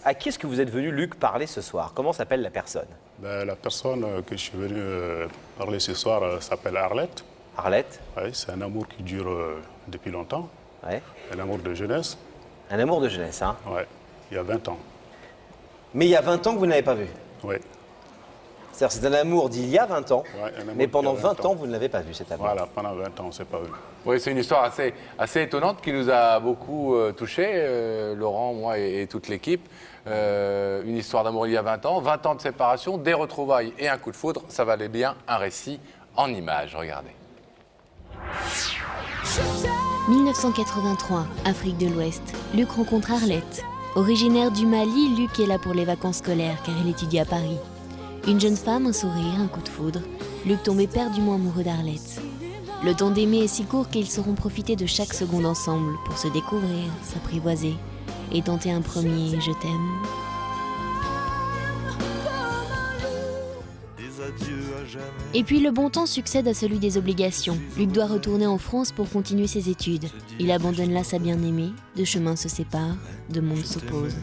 À qui est-ce que vous êtes venu, Luc, parler ce soir? Comment s'appelle la personne? Ben, la personne que je suis venu parler ce soir s'appelle Arlette. Arlette? Oui, c'est un amour qui dure depuis longtemps. Ouais. Un amour de jeunesse. Un amour de jeunesse, hein? Ouais, il y a 20 ans. Mais il y a 20 ans que vous n'avez pas vu. Oui. C'est-à-dire c'est un amour d'il y a 20 ans, Ouais, un amour mais pendant d'il y a 20 ans, vous ne l'avez pas vu, cet amour. Voilà, pendant 20 ans, on ne s'est pas vu. Oui, c'est une histoire assez étonnante qui nous a beaucoup touchés, Laurent, moi et toute l'équipe. Une histoire d'amour il y a 20 ans de séparation, des retrouvailles et un coup de foudre. Ça valait bien un récit en images. Regardez. 1983, Afrique de l'Ouest. Luc rencontre Arlette. Originaire du Mali, Luc est là pour les vacances scolaires car il étudie à Paris. Une jeune femme, un sourire, un coup de foudre. Luc tombe éperdument amoureux d'Arlette. Le temps d'aimer est si court qu'ils sauront profiter de chaque seconde ensemble pour se découvrir, s'apprivoiser et tenter un premier « je t'aime ». Et puis le bon temps succède à celui des obligations. Luc doit retourner en France pour continuer ses études. Il abandonne là sa bien-aimée, deux chemins se séparent, deux mondes s'opposent.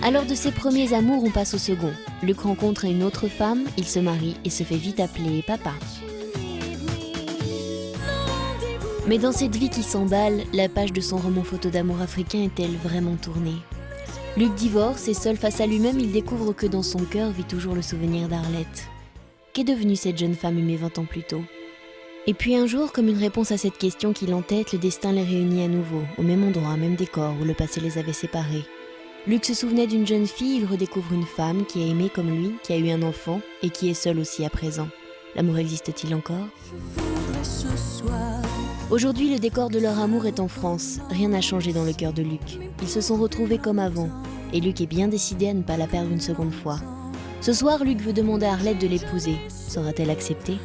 Alors de ses premiers amours, on passe au second. Luc rencontre une autre femme, il se marie et se fait vite appeler papa. Mais dans cette vie qui s'emballe, la page de son roman photo d'amour africain est-elle vraiment tournée? Luc divorce et seul face à lui-même, il découvre que dans son cœur vit toujours le souvenir d'Arlette. Qu'est devenue cette jeune femme aimée 20 ans plus tôt? Et puis un jour, comme une réponse à cette question qui l'entête, le destin les réunit à nouveau, au même endroit, même décor où le passé les avait séparés. Luc se souvenait d'une jeune fille, il redécouvre une femme qui a aimé comme lui, qui a eu un enfant et qui est seule aussi à présent. L'amour existe-t-il encore? Aujourd'hui, le décor de leur amour est en France. Rien n'a changé dans le cœur de Luc. Ils se sont retrouvés comme avant. Et Luc est bien décidé à ne pas la perdre une seconde fois. Ce soir, Luc veut demander à Arlette de l'épouser. Saura-t-elle accepter?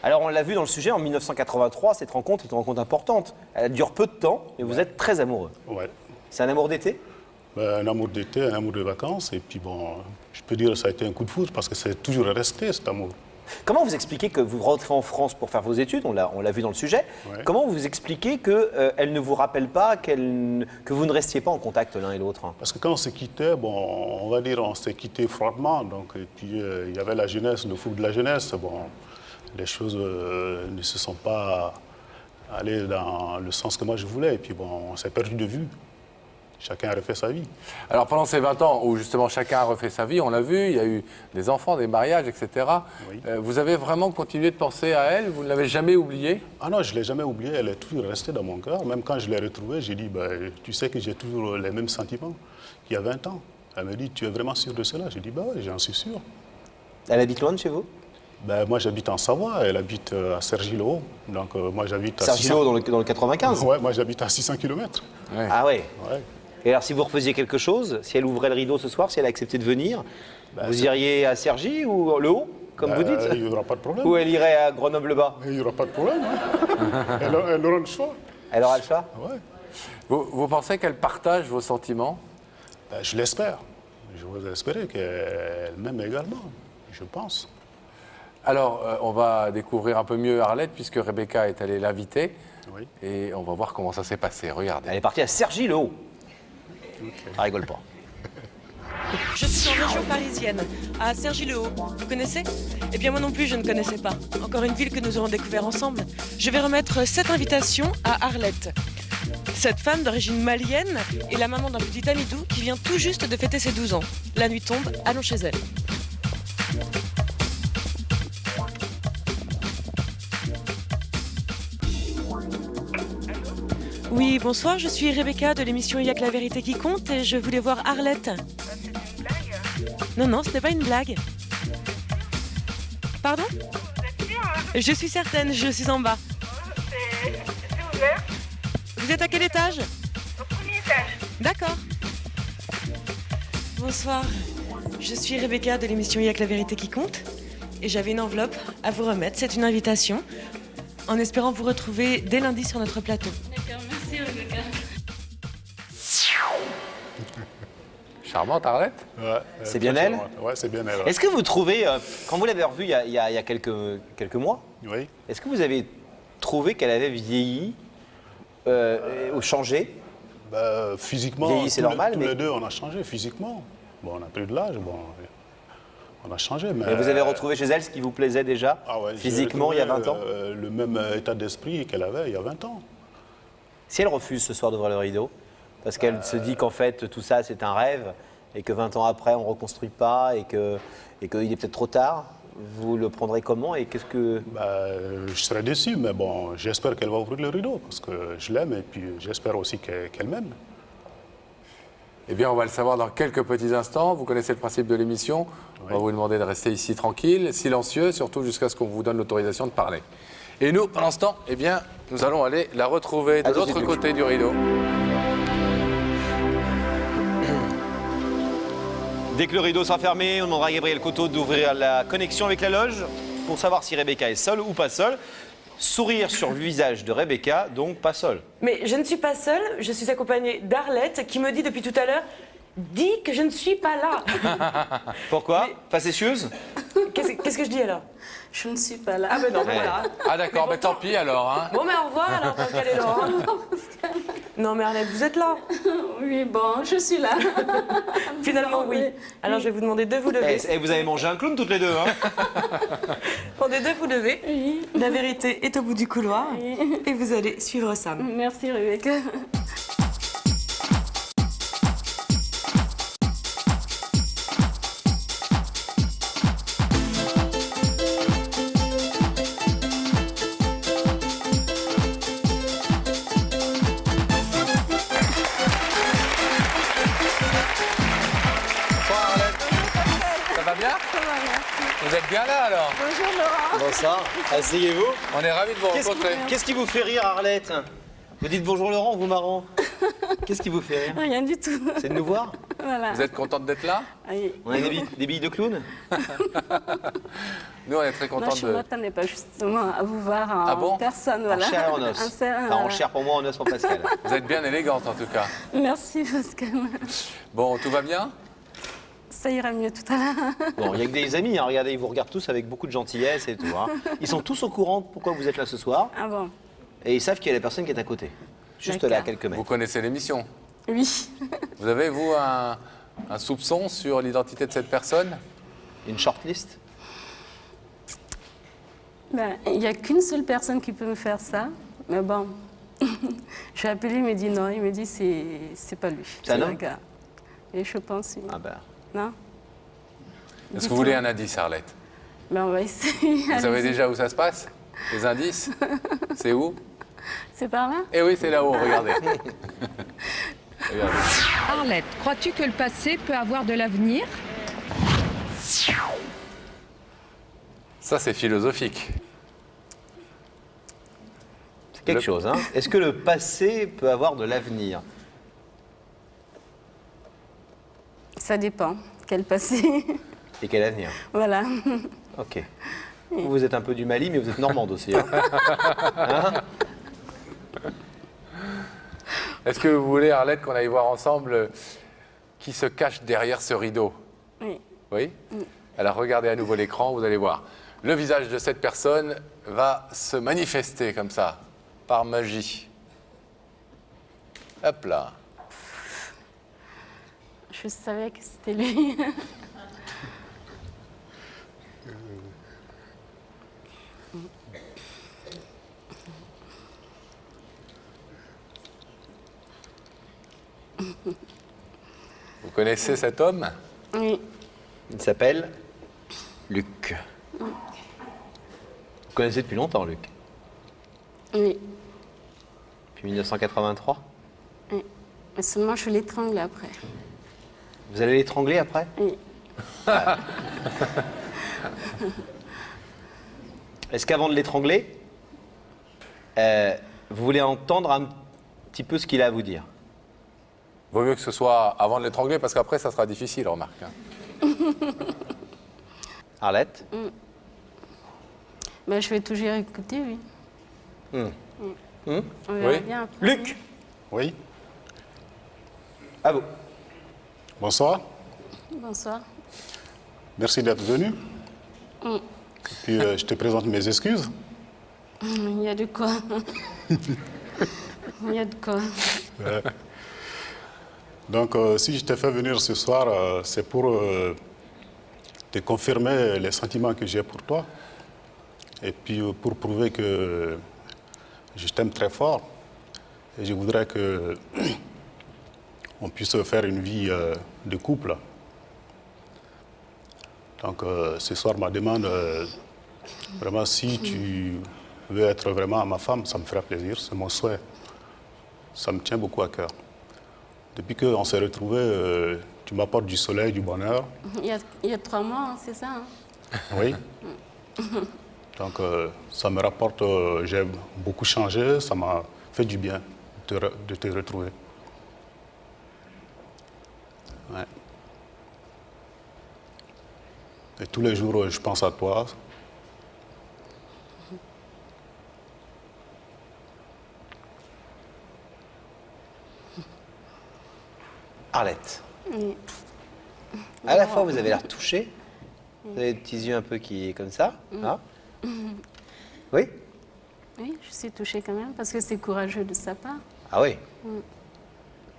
Alors on l'a vu dans le sujet, en 1983, cette rencontre est une rencontre importante. Elle dure peu de temps, mais vous êtes très amoureux. Ouais. C'est un amour d'été? Ben, un amour d'été, un amour de vacances. Et puis bon, je peux dire que ça a été un coup de foudre parce que c'est toujours resté cet amour. Comment vous expliquez que vous rentrez en France pour faire vos études, on l'a vu dans le sujet, Ouais. comment vous expliquez qu'elle ne vous rappelle pas, que vous ne restiez pas en contact l'un et l'autre? Parce que quand on s'est quitté, bon, on va dire on s'est quitté froidement. Donc, et puis il y avait la jeunesse, le fou de la jeunesse. Bon, les choses ne se sont pas allées dans le sens que moi je voulais. Et puis bon, on s'est perdu de vue. Chacun a refait sa vie. Alors pendant ces 20 ans où justement chacun a refait sa vie, on l'a vu, il y a eu des enfants, des mariages, etc. Oui. Vous avez vraiment continué de penser à elle? Vous ne l'avez jamais oubliée? Ah non, je ne l'ai jamais oubliée, elle est toujours restée dans mon cœur. Même quand je l'ai retrouvée, j'ai dit, ben, tu sais que j'ai toujours les mêmes sentiments qu'il y a 20 ans. Elle me dit, tu es vraiment sûr de cela? J'ai dit, ben oui, j'en suis sûr. Elle habite loin de chez vous? Ben, moi, j'habite en Savoie, elle habite à Cergy-le-Haut. Donc moi, j'habite à Sergio dans le 95? Ouais, moi, j'habite à 600 km. Ouais. Ah ouais. Ouais. Et alors si vous refaisiez quelque chose, si elle ouvrait le rideau ce soir, si elle acceptait de venir, Ben, vous c'est- iriez à Cergy ou le Haut, comme vous dites? Il n'y aura pas de problème. Ou elle irait à Grenoble-Bas? Il n'y aura pas de problème. Hein. Elle aura le choix. Elle aura le choix? Ouais. Vous pensez qu'elle partage vos sentiments? Ben, je l'espère. Je veux espérer qu'elle m'aime également, je pense. Alors, on va découvrir un peu mieux Arlette, puisque Rebecca est allée l'inviter. Oui. Et on va voir comment ça s'est passé. Regardez. Elle est partie à Cergy-le-Haut. Ça rigole pas. Je suis en région parisienne, à Cergy-le-Haut. Vous connaissez? Eh bien moi non plus, je ne connaissais pas. Encore une ville que nous aurons découvert ensemble. Je vais remettre cette invitation à Arlette. Cette femme d'origine malienne est la maman d'un petit Amidou qui vient tout juste de fêter ses 12 ans. La nuit tombe, allons chez elle. Oui, bonsoir, je suis Rebecca de l'émission Il y a que la vérité qui compte et je voulais voir Arlette. C'est une blague? Non, non, ce n'est pas une blague. Pardon? Vous êtes sûr, hein? Je suis certaine, je suis en bas. C'est ouvert? Vous êtes à quel étage? Au premier étage. D'accord. Bonsoir, je suis Rebecca de l'émission Il y a que la vérité qui compte et j'avais une enveloppe à vous remettre, c'est une invitation, en espérant vous retrouver dès lundi sur notre plateau. D'accord, merci Rebecca. Charmante, Arlette? Ouais, C'est bien très elle? charmante. Ouais, c'est bien elle. Ouais. Est-ce que vous trouvez, quand vous l'avez revue il y a quelques mois, Oui. est-ce que vous avez trouvé qu'elle avait vieilli, ou changé? Ben, physiquement, Vieilli, c'est tous normal, tous mais- les deux, on a changé physiquement. Bon, on a pris de l'âge, bon, on a changé. Mais Et vous avez retrouvé chez elle ce qui vous plaisait déjà, ah ouais, j'ai physiquement, il y a 20 ans? retrouvé, le même état d'esprit qu'elle avait il y a 20 ans. Si elle refuse ce soir d'ouvrir le rideau, parce qu'elle se dit qu'en fait tout ça c'est un rêve et que 20 ans après on ne reconstruit pas et qu'il est peut-être trop tard, vous le prendrez comment et qu'est-ce que... Ben, je serais déçu, mais bon, j'espère qu'elle va ouvrir le rideau parce que je l'aime et puis j'espère aussi qu'elle m'aime. Eh bien, on va le savoir dans quelques petits instants. Vous connaissez le principe de l'émission. On va vous demander de rester ici tranquille, silencieux, surtout jusqu'à ce qu'on vous donne l'autorisation de parler. Et nous, pendant ce temps, eh bien, nous allons aller la retrouver de À tout de l'autre suite, côté du rideau. Dès que le rideau sera fermé, on demandera à Gabriel Coteau d'ouvrir la connexion avec la loge pour savoir si Rebecca est seule ou pas seule. Sourire sur le visage de Rebecca, donc pas seule. Mais je ne suis pas seule, je suis accompagnée d'Arlette qui me dit depuis tout à l'heure « Dis que je ne suis pas là Pourquoi? Facétieuse? » Qu'est-ce que je dis alors? Je ne suis pas là. Ah ben non, Ouais. voilà. Ah d'accord, mais tant pis alors. Hein. Bon, mais au revoir alors, tant qu'elle est là. hein. Non mais Arlette, vous êtes là? Oui, bon, je suis là. Finalement, oui. Alors je vais vous demander de vous lever. Eh, vous avez mangé un clown toutes les deux, hein? Demandez de vous lever. Oui. La vérité est au bout du couloir. Oui. Et vous allez suivre Sam. Merci, Rebecca. Bonsoir Arlette. Ça va bien? Vous êtes bien là alors? Bonjour, Laurent. Bonsoir, asseyez-vous. On est ravis de vous rencontrer. Qu'est-ce qui vous fait rire, Arlette? Vous dites bonjour Laurent, vous marrant. Qu'est-ce qui vous fait rire? Rien du tout. C'est de nous voir? Voilà. Vous êtes contente d'être là? Oui. On a des billes de clown? Nous, on est très Non, contents je ne de... m'attendais pas justement à vous voir en Ah bon personne. Voilà. En chair et en os. Enfin, en chair pour moi, en os pour Pascal. Vous êtes bien élégante en tout cas. Merci, Pascal. Bon, tout va bien? Ça ira mieux tout à l'heure. Bon, il n'y a que des amis, hein. Regardez, ils vous regardent tous avec beaucoup de gentillesse et tout. Hein. Ils sont tous au courant de pourquoi vous êtes là ce soir Ah bon? et ils savent qu'il y a la personne qui est à côté. Juste là, à D'accord. quelques Vous mètres. connaissez l'émission. Oui. Vous avez, vous, un soupçon sur l'identité de cette personne? Une shortlist? Ben, il n'y a qu'une seule personne qui peut me faire ça. Mais bon, j'ai appelé, il me dit non. Il me dit c'est pas lui. C'est un le homme? gars. Et je pense, oui. Ah ben. Non? Est-ce que vous voulez un indice, Arlette? Ben, on va essayer. Vous savez Allez-y. déjà où ça se passe? Les indices? C'est où? C'est par là? Eh oui, c'est là-haut, regardez. Regardez. Arlette, crois-tu que le passé peut avoir de l'avenir? Ça, c'est philosophique. C'est quelque Le- chose, hein. Est-ce que le passé peut avoir de l'avenir? Ça dépend. Quel passé? Et quel avenir? Voilà. Ok. Vous êtes un peu du Mali, mais vous êtes normande aussi. Hein. Hein? Est-ce que vous voulez, Arlette, qu'on aille voir ensemble qui se cache derrière ce rideau? Oui. Oui? Alors regardez à nouveau l'écran, vous allez voir. Le visage de cette personne va se manifester comme ça, par magie. Hop là. Je savais que c'était lui. Vous connaissez cet homme? Oui. Il s'appelle Luc. Vous connaissez depuis longtemps, Luc? Oui. Depuis 1983? Oui. Mais seulement je l'étrangle après. Vous allez l'étrangler après? Oui. Est-ce qu'avant de l'étrangler, vous voulez entendre un petit peu ce qu'il a à vous dire? Vaut mieux que ce soit avant de l'étrangler, parce qu'après, ça sera difficile, remarque. Hein. Arlette? Ben, je vais toujours écouter, oui. On verra Oui. bien après. Luc, Oui, à vous. bonsoir. Bonsoir. Merci d'être venu. Et puis, je te présente mes excuses. Il y a de quoi. Il y a de quoi. Ouais. Donc, si je t'ai fait venir ce soir, c'est pour te confirmer les sentiments que j'ai pour toi. Et puis, pour prouver que je t'aime très fort. Et je voudrais que on puisse faire une vie de couple. Donc, ce soir, ma demande, vraiment, si tu veux être vraiment ma femme, ça me fera plaisir, c'est mon souhait. Ça me tient beaucoup à cœur. Depuis qu'on s'est retrouvés, tu m'apportes du soleil, du bonheur. Il y a 3 mois, hein, c'est ça, hein? Oui. Donc, ça me rapporte, j'ai beaucoup changé, ça m'a fait du bien de te retrouver. Ouais. Et tous les jours, je pense à toi. Arlette, Oui. à la fois vous avez l'air touchée, vous avez des petits yeux un peu qui comme ça. Hein oui. Oui, je suis touchée quand même parce que c'est courageux de sa part. Ah oui.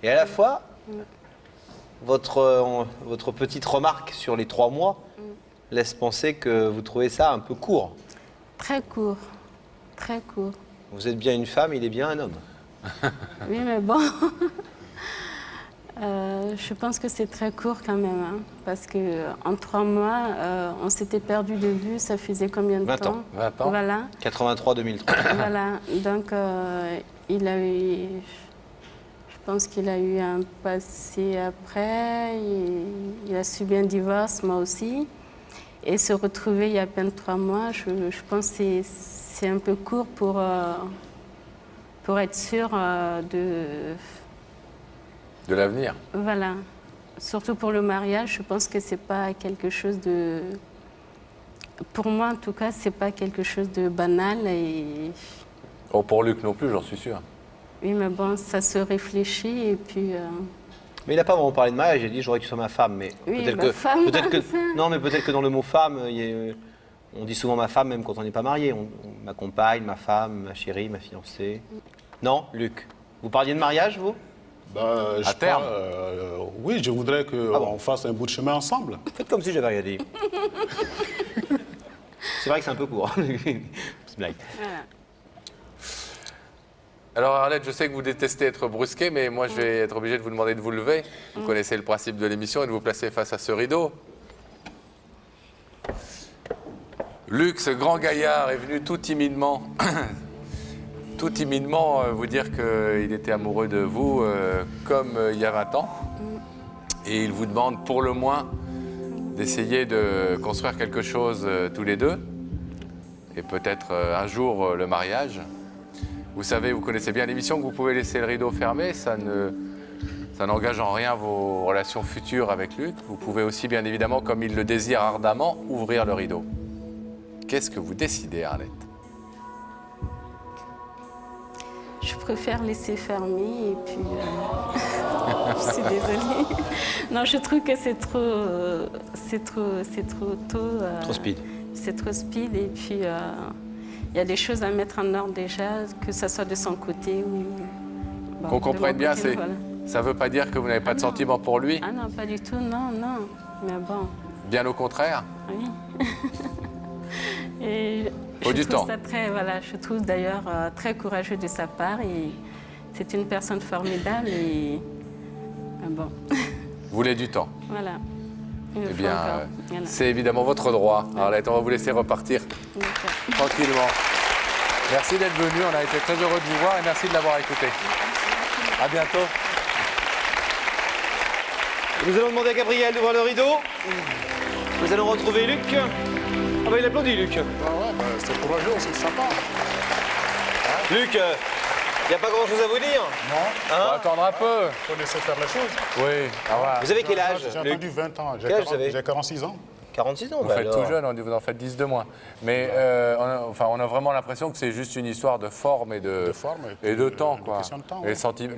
Et à la fois, votre petite remarque sur les 3 mois laisse penser que vous trouvez ça un peu court. Très court. Très court. Vous êtes bien une femme, il est bien un homme. Oui, mais bon. Je pense que c'est très court quand même, hein, parce qu'en 3 mois, on s'était perdu de vue, ça faisait combien de 20 temps ans. 20 ans. Voilà, 83-2003. voilà. Donc, il a eu, je pense qu'il a eu un passé après, il a subi un divorce, moi aussi. Et se retrouver il y a à peine 3 mois, je pense que c'est un peu court pour être sûr De l'avenir. Voilà. Surtout pour le mariage, je pense que c'est pas quelque chose de... Pour moi, en tout cas, c'est pas quelque chose de banal. Et... Oh, pour Luc non plus, j'en suis sûr. Oui, mais bon, ça se réfléchit et puis... Mais il n'a pas vraiment parlé de mariage, il a dit j'aurais que tu sois ma femme. Mais Oui, peut-être ma femme, c'est- non, mais peut-être que dans le mot femme, on dit souvent ma femme même quand on n'est pas marié. Ma compagne, ma femme, ma chérie, ma fiancée. Non, Luc. Vous parliez de mariage, vous? Ben, À terme. Oui, je voudrais qu'on Ah bon fasse un bout de chemin ensemble. Faites comme si j'avais rien dit. C'est vrai que c'est un peu court. Petite blague. Voilà. Alors Arlette, je sais que vous détestez être brusqué, mais moi je vais être obligé de vous demander de vous lever. Vous connaissez le principe de l'émission et de vous placer face à ce rideau. Luc, ce grand gaillard, est venu tout timidement, vous dire qu'il était amoureux de vous comme il y a 20 ans. Et il vous demande pour le moins d'essayer de construire quelque chose tous les deux. Et peut-être un jour le mariage. Vous savez, vous connaissez bien l'émission, que vous pouvez laisser le rideau fermé, ça n'engage en rien vos relations futures avec Luc. Vous pouvez aussi, bien évidemment, comme il le désire ardemment, ouvrir le rideau. Qu'est-ce que vous décidez, Arlette? Je préfère laisser fermer et puis... je suis désolée. Non, je trouve que c'est trop tôt. Trop speed. C'est trop speed et puis il y a des choses à mettre en ordre déjà, que ce soit de son côté ou... bon, Qu'on de comprenne mon bien, côté, voilà. ça ne veut pas dire que vous n'avez pas de non. sentiment pour lui, Ah non, pas du tout, non. Mais bon, bien au contraire. oui. Et Faut je du trouve temps. ça très, voilà, je trouve d'ailleurs très courageux de sa part et c'est une personne formidable et bon, Vous voulez du temps. voilà. Il me Eh faut bien, encore. Voilà. c'est évidemment votre droit. Arlette, on va vous laisser repartir D'accord. tranquillement. Merci d'être venu, on a été très heureux de vous voir et merci de l'avoir écouté. À bientôt. Nous allons demander à Gabriel d'ouvrir le rideau. Nous allons retrouver Luc. Ah bah il applaudit Luc. C'est courageux, c'est sympa. Luc, il n'y a pas grand chose à vous dire. Non, On va attendre un peu. il faut laisser faire les choses. Oui, au revoir. Vous avez quel âge, J'ai Luc? attendu 20 ans. Quel âge vous avez? J'ai 46 ans. 46 ans, Vous bah faites alors. tout jeune, vous en faites 10 de moins. Mais on a vraiment l'impression que c'est juste une histoire de forme et de forme et de puis, temps. de quoi. question de temps,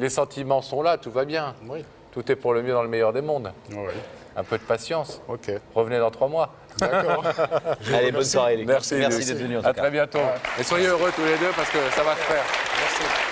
Les sentiments sont là, tout va bien. Oui. Tout est pour le mieux dans le meilleur des mondes. Oui. Un peu de patience. Ok. Revenez dans 3 mois. D'accord. Allez, bonne soirée, Luc. Merci, Merci Luc. d'être venu en tout À cas. très bientôt. Et soyez heureux tous les deux parce que ça va se faire. Merci.